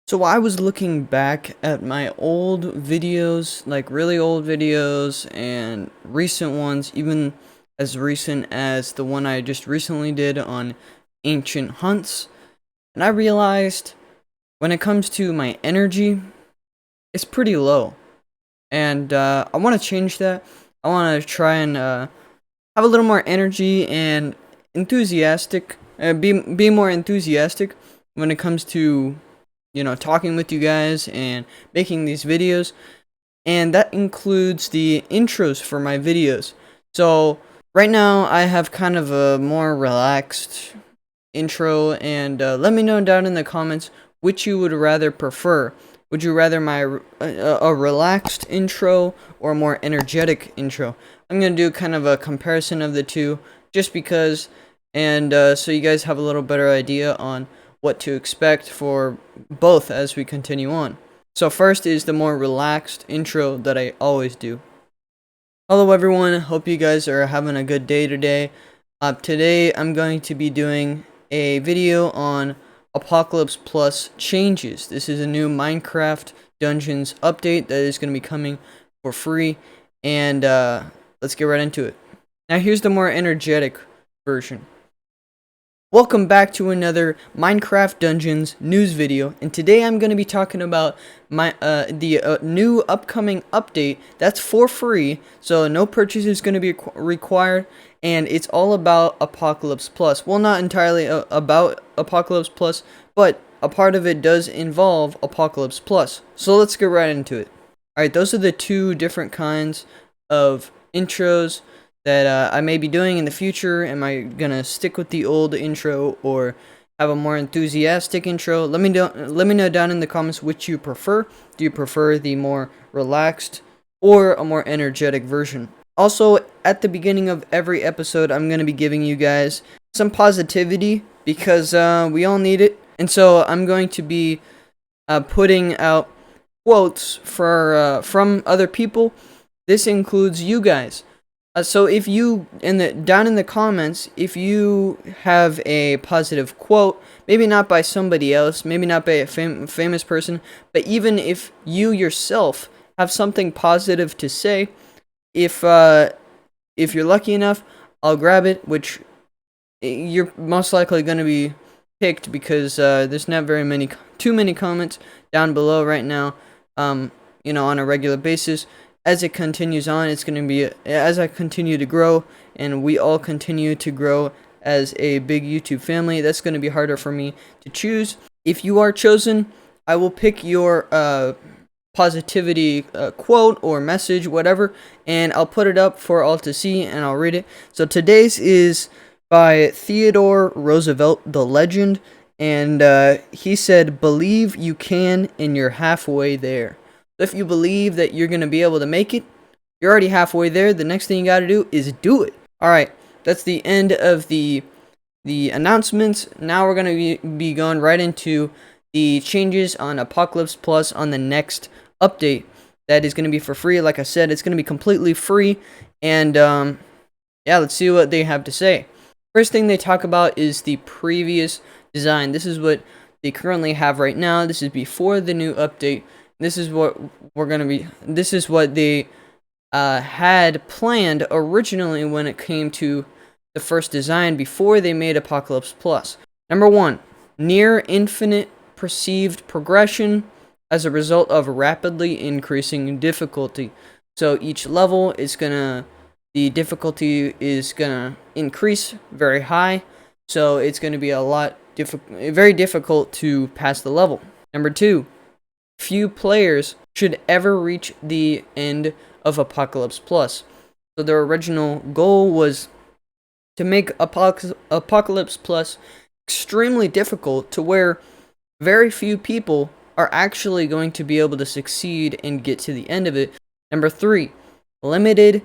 So I was looking back at my old videos, like really old videos and recent ones, even as recent as the one I just recently did on ancient hunts, and I realized when it comes to my energy, it's pretty low. And I want to change that. I want to try and have a little more energy and enthusiastic, be more enthusiastic when it comes to talking with you guys and making these videos, and that includes the intros for my videos. So right now I have kind of a more relaxed intro, and let me know down in the comments which you would rather prefer. Would you rather a relaxed intro or a more energetic intro? I'm gonna do kind of a comparison of the two, just because, and so you guys have a little better idea on what to expect for both as we continue on. So first is the more relaxed intro that I always do. Hello everyone, hope you guys are having a good day today. Today I'm going to be doing a video on Apocalypse Plus changes. This is a new Minecraft Dungeons update that is going to be coming for free, and let's get right into it. Now here's the more energetic version. Welcome back to another Minecraft Dungeons news video, and today I'm going to be talking about the new upcoming update that's for free, so no purchase is going to be required, and it's all about Apocalypse Plus. Well, not entirely about Apocalypse Plus, but a part of it does involve Apocalypse Plus. So let's get right into it. Alright, those are the two different kinds of intros that I may be doing in the future. Am I gonna stick with the old intro or have a more enthusiastic intro? Let me know down in the comments which you prefer. Do you prefer the more relaxed or a more energetic version? Also, at the beginning of every episode, I'm gonna be giving you guys some positivity because we all need it. And so I'm going to be putting out quotes from other people. This includes you guys. So if you down in the comments, if you have a positive quote, maybe not by somebody else, maybe not by a famous person, but even if you yourself have something positive to say, if you're lucky enough, I'll grab it. Which you're most likely going to be picked because there's not too many comments down below right now. On a regular basis. As it continues on, it's going to be, as I continue to grow and we all continue to grow as a big YouTube family, that's going to be harder for me to choose. If you are chosen, I will pick your positivity quote or message, whatever, and I'll put it up for all to see, and I'll read it. So today's is by Theodore Roosevelt, the legend, and he said, "Believe you can, and you're halfway there." If you believe that you're going to be able to make it, you're already halfway there. The next thing you got to do is do it. Alright, that's the end of the announcements. Now we're going to be going right into the changes on Apocalypse Plus on the next update. That is going to be for free. Like I said, it's going to be completely free. And yeah, let's see what they have to say. First thing they talk about is the previous design. This is what they currently have right now. This is before the new update. This is what this is what they had planned originally when it came to the first design before they made Apocalypse Plus. Number 1, near infinite perceived progression as a result of rapidly increasing difficulty. So each level the difficulty is gonna increase very high. So it's gonna be very difficult to pass the level. Number 2, few players should ever reach the end of Apocalypse Plus. So their original goal was to make Apocalypse Plus extremely difficult to where very few people are actually going to be able to succeed and get to the end of it. Number 3, limited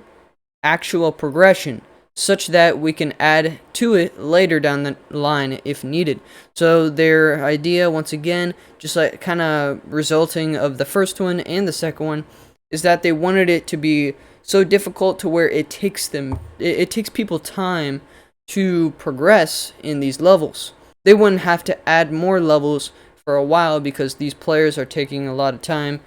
actual progression, such that we can add to it later down the line if needed. So their idea, once again, just like kind of resulting of the first one and the second one, is that they wanted it to be so difficult to where it takes people time to progress in these levels. They wouldn't have to add more levels for a while because these players are taking a lot of time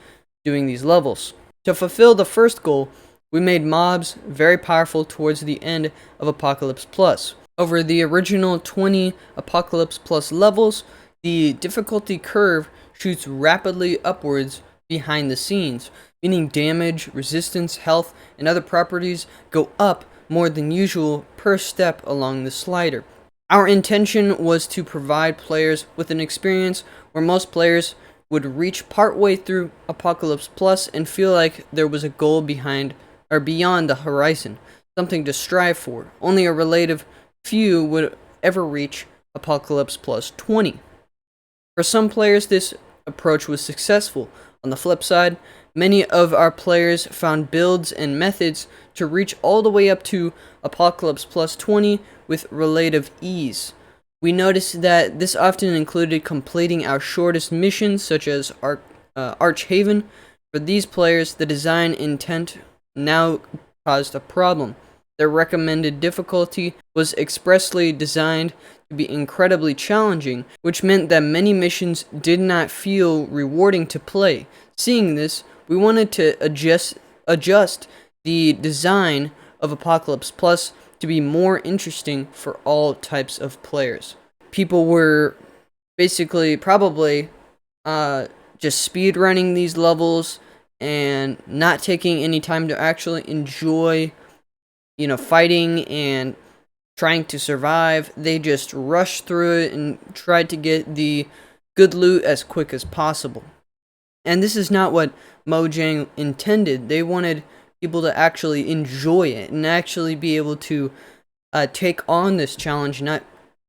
doing these levels. To fulfill the first goal, we made mobs very powerful towards the end of Apocalypse Plus. Over the original 20 Apocalypse Plus levels, the difficulty curve shoots rapidly upwards behind the scenes, meaning damage, resistance, health, and other properties go up more than usual per step along the slider. Our intention was to provide players with an experience where most players would reach partway through Apocalypse Plus and feel like there was a goal behind or beyond the horizon, something to strive for. Only a relative few would ever reach Apocalypse Plus 20. For some players, this approach was successful. On the flip side, many of our players found builds and methods to reach all the way up to Apocalypse Plus 20 with relative ease. We noticed that this often included completing our shortest missions, such as Archhaven. For these players, the design intent now caused a problem. Their recommended difficulty was expressly designed to be incredibly challenging, which meant that many missions did not feel rewarding to play. Seeing this, we wanted to adjust the design of Apocalypse Plus to be more interesting for all types of players. People were basically probably just speedrunning these levels and not taking any time to actually enjoy, fighting and trying to survive. They just rushed through it and tried to get the good loot as quick as possible. And this is not what Mojang intended. They wanted people to actually enjoy it and actually be able to take on this challenge, not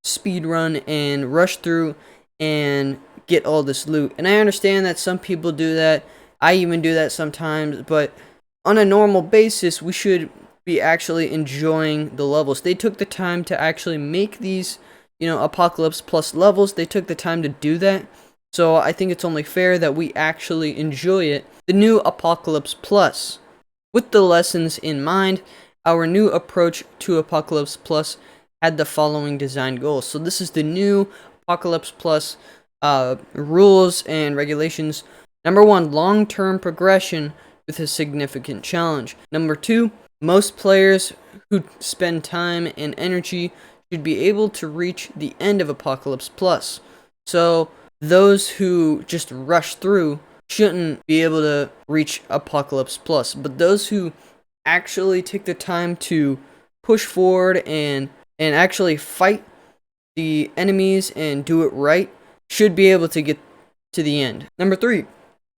speedrun and rush through and get all this loot. And I understand that some people do that. I even do that sometimes, but on a normal basis, we should be actually enjoying the levels. They took the time to actually make these, Apocalypse Plus levels. They took the time to do that. So I think it's only fair that we actually enjoy it. The new Apocalypse Plus. With the lessons in mind, our new approach to Apocalypse Plus had the following design goals. So this is the new Apocalypse Plus rules and regulations. Number 1, long-term progression with a significant challenge. Number 2, most players who spend time and energy should be able to reach the end of Apocalypse Plus. So those who just rush through shouldn't be able to reach Apocalypse Plus, but those who actually take the time to push forward and actually fight the enemies and do it right should be able to get to the end. Number 3,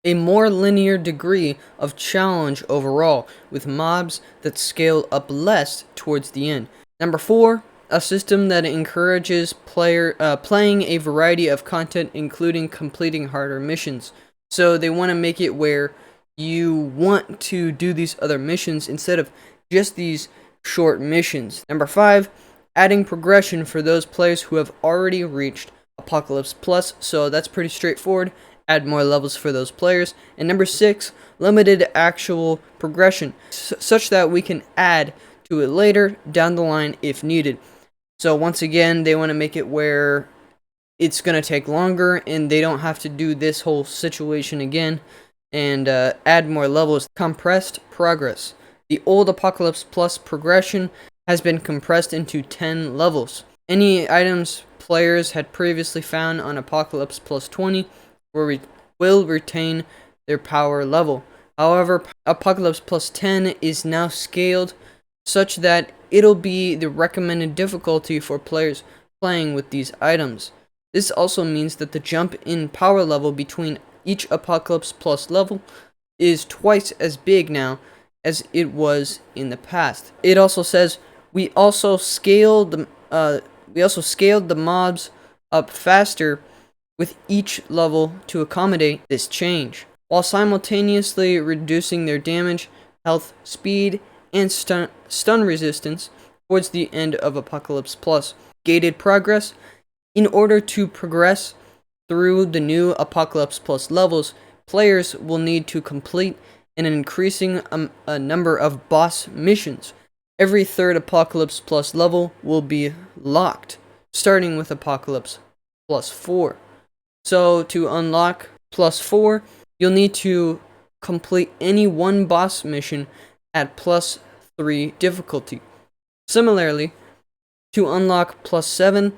a more linear degree of challenge overall, with mobs that scale up less towards the end. Number 4, a system that encourages playing a variety of content, including completing harder missions. So they want to make it where you want to do these other missions instead of just these short missions. Number 5, adding progression for those players who have already reached Apocalypse Plus. So that's pretty straightforward. Add more levels for those players. And number 6, limited actual progression, such that we can add to it later down the line if needed. So once again, they want to make it where it's going to take longer and they don't have to do this whole situation again, and add more levels. Compressed progress. The old Apocalypse Plus progression has been compressed into 10 levels. Any items players had previously found on Apocalypse Plus 20 will retain their power level. However, Apocalypse Plus 10 is now scaled such that it'll be the recommended difficulty for players playing with these items. This also means that the jump in power level between each Apocalypse Plus level is twice as big now as it was in the past. It also says we also scaled the mobs up faster with each level to accommodate this change, while simultaneously reducing their damage, health, speed, and stun resistance towards the end of Apocalypse Plus. Gated progress. In order to progress through the new Apocalypse Plus levels, players will need to complete an increasing number of boss missions. Every third Apocalypse Plus level will be locked, starting with Apocalypse Plus 4. So to unlock +4, you'll need to complete any one boss mission at +3 difficulty. Similarly, to unlock +7,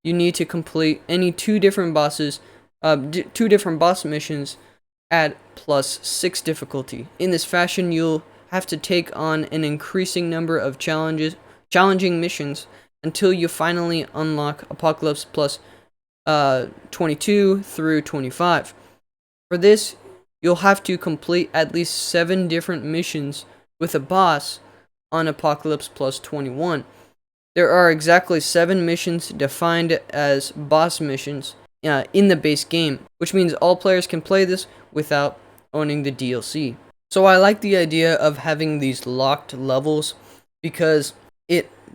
you need to complete any two different boss missions at +6 difficulty. In this fashion, you'll have to take on an increasing number of challenging missions until you finally unlock Apocalypse Plus 22 through 25. For this, you'll have to complete at least 7 different missions with a boss on Apocalypse Plus 21. There are exactly 7 missions defined as boss missions in the base game, which means all players can play this without owning the DLC. So I like the idea of having these locked levels because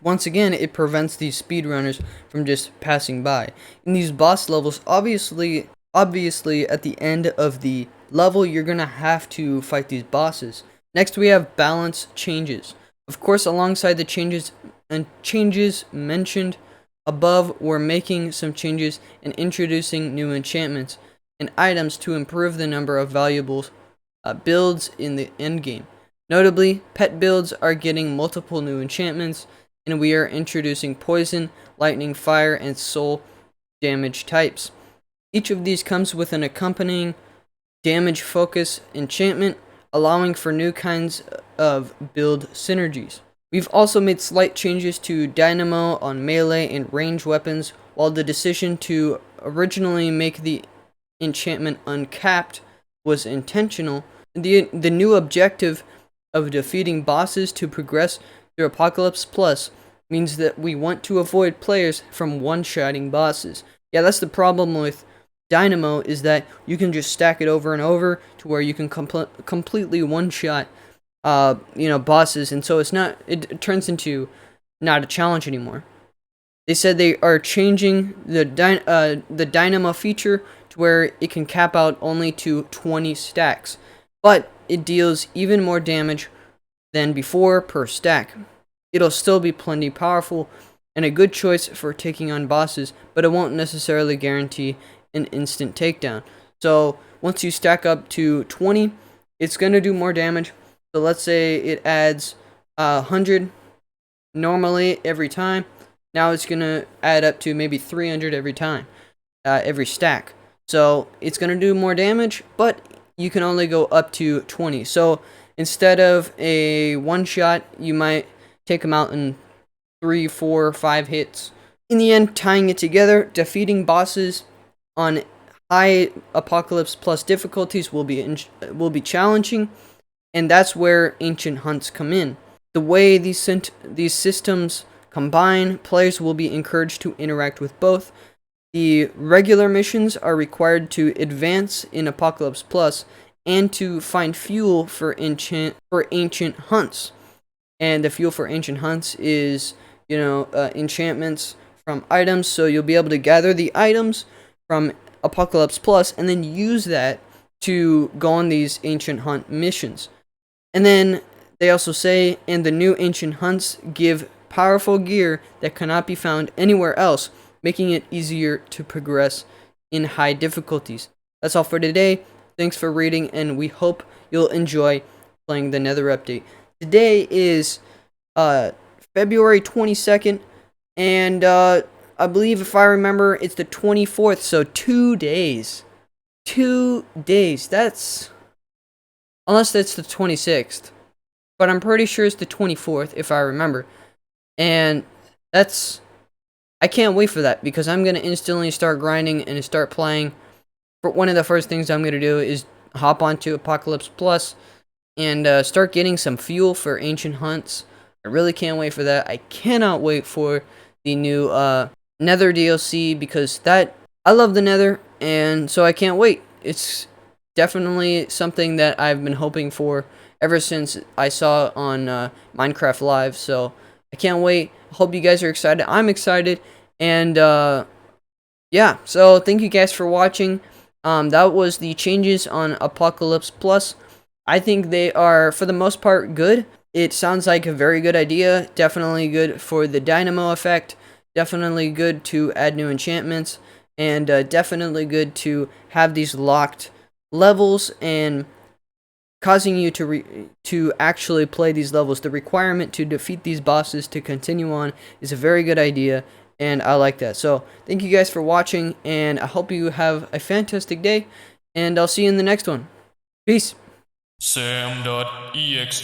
once again, it prevents these speedrunners from just passing by. In these boss levels, obviously at the end of the level, you're gonna have to fight these bosses. Next, we have balance changes. Of course, alongside the changes mentioned above, we're making some changes and introducing new enchantments and items to improve the number of valuable builds in the endgame. Notably, pet builds are getting multiple new enchantments, and we are introducing poison, lightning, fire, and soul damage types. Each of these comes with an accompanying damage focus enchantment, allowing for new kinds of build synergies. We've also made slight changes to Dynamo on melee and range weapons, while the decision to originally make the enchantment uncapped was intentional. The new objective of defeating bosses to progress through Apocalypse Plus means that we want to avoid players from one-shotting bosses. Yeah, that's the problem with Dynamo, is that you can just stack it over and over to where you can completely one-shot bosses, and so it turns into not a challenge anymore. They said they are changing the Dynamo feature to where it can cap out only to 20 stacks, but it deals even more damage than before per stack. It'll still be plenty powerful and a good choice for taking on bosses, but it won't necessarily guarantee an instant takedown. So once you stack up to 20, it's going to do more damage. So let's say it adds 100 normally every time. Now it's going to add up to maybe 300 every time, every stack. So it's going to do more damage, but you can only go up to 20. So instead of a one shot, you might take them out in 3, 4, 5 hits. In the end, tying it together, defeating bosses on high Apocalypse Plus difficulties will be challenging, and that's where Ancient Hunts come in. The way these systems combine, players will be encouraged to interact with both. The regular missions are required to advance in Apocalypse Plus and to find fuel for Ancient Hunts. And the fuel for Ancient Hunts is, enchantments from items. So you'll be able to gather the items from Apocalypse Plus and then use that to go on these Ancient Hunt missions. And then they also say, and the new Ancient Hunts give powerful gear that cannot be found anywhere else, making it easier to progress in high difficulties. That's all for today. Thanks for reading, and we hope you'll enjoy playing the Nether update. Today is February 22nd, and I believe, if I remember, it's the 24th, so 2 days. 2 days. Unless that's the 26th. But I'm pretty sure it's the 24th, if I remember. And I can't wait for that, because I'm going to instantly start grinding and start playing. But one of the first things I'm going to do is hop onto Apocalypse Plus and start getting some fuel for Ancient Hunts. I really can't wait for that. I cannot wait for the new Nether DLC, because I love the Nether, and so I can't wait. It's definitely something that I've been hoping for ever since I saw it on Minecraft Live, so I can't wait. Hope you guys are excited. I'm excited, and yeah, so thank you guys for watching. That was the changes on Apocalypse Plus. I think they are, for the most part, good. It sounds like a very good idea. Definitely good for the Dynamo effect. Definitely good to add new enchantments. and definitely good to have these locked levels and causing you to actually play these levels. The requirement to defeat these bosses to continue on is a very good idea, and I like that. So thank you guys for watching, and I hope you have a fantastic day, and I'll see you in the next one. Peace. Sam.exe